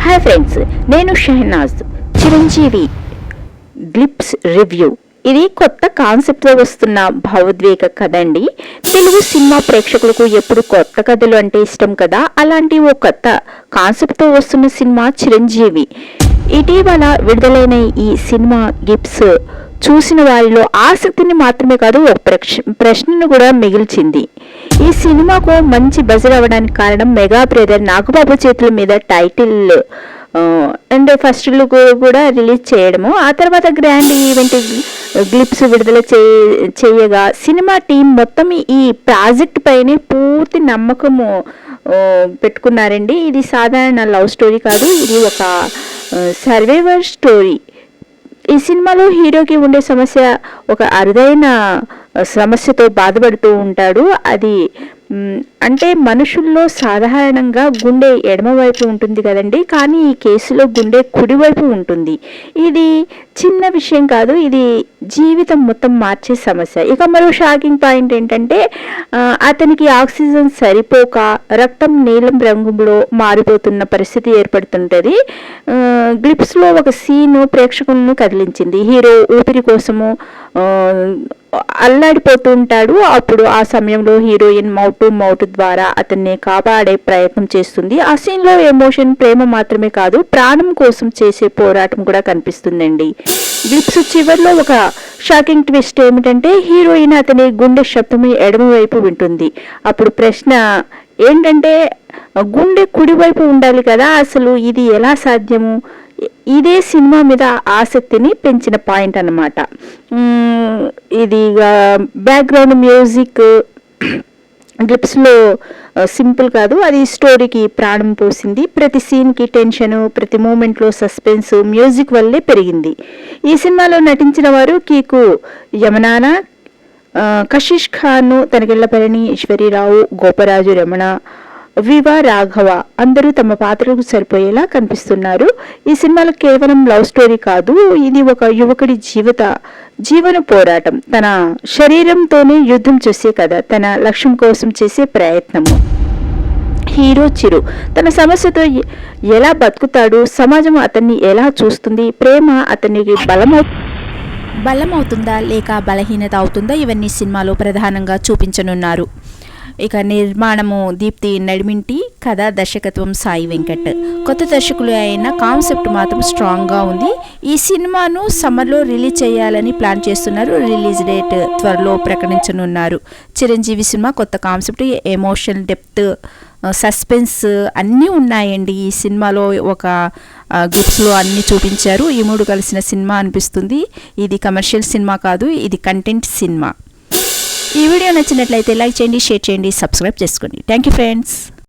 Hi friends, నేను Shehnaaz. Chiranjeevi glimpse review. ఇది కొత్త కాన్సెప్ట్తో వస్తున్న భావోద్వేగ కథ అండి. తెలుగు సినిమా ప్రేక్షకులకు ఎప్పుడు కొత్త కథలు అంటే ఇష్టం కదా, అలాంటి ఓ కొత్త కాన్సెప్ట్తో వస్తున్న సినిమా చిరంజీవి. ఇటీవల విడుదలైన ఈ సినిమా గ్లిప్స్ చూసిన వారిలో ఆసక్తిని మాత్రమే కాదు, ఒక ప్రశ్నను కూడా మిగిల్చింది. ఈ సినిమాకు మంచి బజ్ రావడానికి కారణం మెగా బ్రదర్ నాగబాబు చేతుల మీద టైటిల్ అండ్ ఫస్ట్ లుక్ కూడా రిలీజ్ చేయడము, ఆ తర్వాత గ్రాండ్ ఈవెంట్ గ్లిప్స్ విడుదల చేయగా సినిమా టీం మొత్తం ఈ ప్రాజెక్ట్ పైనే పూర్తి నమ్మకము పెట్టుకున్నారండి. ఇది సాధారణ లవ్ స్టోరీ కాదు, ఇది ఒక సర్వైవర్ స్టోరీ. ఈ సినిమాలో హీరోకి ఉండే సమస్య ఒక అరుదైన సమస్యతో బాధపడుతూ ఉంటాడు. అది అంటే మనుషుల్లో సాధారణంగా గుండె ఎడమవైపు ఉంటుంది కదండి, కానీ ఈ కేసులో గుండె కుడివైపు ఉంటుంది. ఇది చిన్న విషయం కాదు, ఇది జీవితం మొత్తం మార్చే సమస్య. ఇక మరో షాకింగ్ పాయింట్ ఏంటంటే అతనికి ఆక్సిజన్ సరిపోక రక్తం నీలం రంగులో మారిపోతున్న పరిస్థితి ఏర్పడుతుంటుంది. గ్లిప్స్లో ఒక సీను ప్రేక్షకులను కదిలించింది. హీరో ఊపిరి కోసము అల్లాడిపోతూ ఉంటాడు. అప్పుడు ఆ సమయంలో హీరోయిన్ మౌత్ టు మౌత్ ద్వారా అతన్ని కాపాడే ప్రయత్నం చేస్తుంది. ఆ సీన్లో ఎమోషన్, ప్రేమ మాత్రమే కాదు, ప్రాణం కోసం చేసే పోరాటం కూడా కనిపిస్తుందండి. గ్లిప్స్ చివరిలో ఒక షాకింగ్ ట్విస్ట్ ఏమిటంటే హీరోయిన్ అతని గుండె శబ్దం ఎడమవైపు వింటుంది. అప్పుడు ప్రశ్న ఏంటంటే గుండె కుడివైపు ఉండాలి కదా, అసలు ఇది ఎలా సాధ్యము? ఇదే సినిమా మీద ఆసక్తిని పెంచిన పాయింట్ అన్నమాట. ఇది బ్యాక్గ్రౌండ్ మ్యూజిక్ గ్లిప్స్లో సింపుల్ కాదు, అది స్టోరీకి ప్రాణం పోసింది. ప్రతి సీన్కి టెన్షను, ప్రతి మూమెంట్లో సస్పెన్స్ మ్యూజిక్ వల్లే పెరిగింది. ఈ సినిమాలో నటించిన వారు కీకు యమనానా, కషిష్ ఖాన్, తనకెళ్లపల్లి ఈశ్వరీరావు, గోపరాజు రమణ, వివా రాఘవ అందరూ తమ పాత్రలకు సరిపోయేలా కనిపిస్తున్నారు. ఈ సినిమాలో కేవలం లవ్ స్టోరీ కాదు, ఇది ఒక యువకుడి జీవన పోరాటం. తన శరీరంతోనే యుద్ధం చేసే కథ, తన లక్ష్యం కోసం చేసే ప్రయత్నము. హీరో చిరు తన సమస్యతో ఎలా బతుకుతాడు, సమాజం అతన్ని ఎలా చూస్తుంది, ప్రేమ అతనికి బలమవుతుందా లేక బలహీనత అవుతుందా, ఇవన్నీ సినిమాలో ప్రధానంగా చూపించనున్నారు. ఇక నిర్మాణము దీప్తి నడిమింటి, కథ దర్శకత్వం సాయి వెంకట్. కొత్త దర్శకులు అయిన కాన్సెప్ట్ మాత్రం స్ట్రాంగ్గా ఉంది. ఈ సినిమాను సమ్మర్లో రిలీజ్ చేయాలని ప్లాన్ చేస్తున్నారు. రిలీజ్ డేట్ త్వరలో ప్రకటించనున్నారు. చిరంజీవి సినిమా కొత్త కాన్సెప్ట్, ఎమోషన్, డెప్త్, సస్పెన్స్ అన్నీ ఉన్నాయండి. ఈ సినిమాలో ఒక గ్లిప్స్లో అన్నీ చూపించారు. ఈ మూడు కలిసిన సినిమా అనిపిస్తుంది. ఇది కమర్షియల్ సినిమా కాదు, ఇది కంటెంట్ సినిమా. ఈ వీడియో నచ్చినట్లయితే లైక్ చేయండి, షేర్ చేయండి, సబ్స్క్రైబ్ చేసుకోండి. Thank you friends.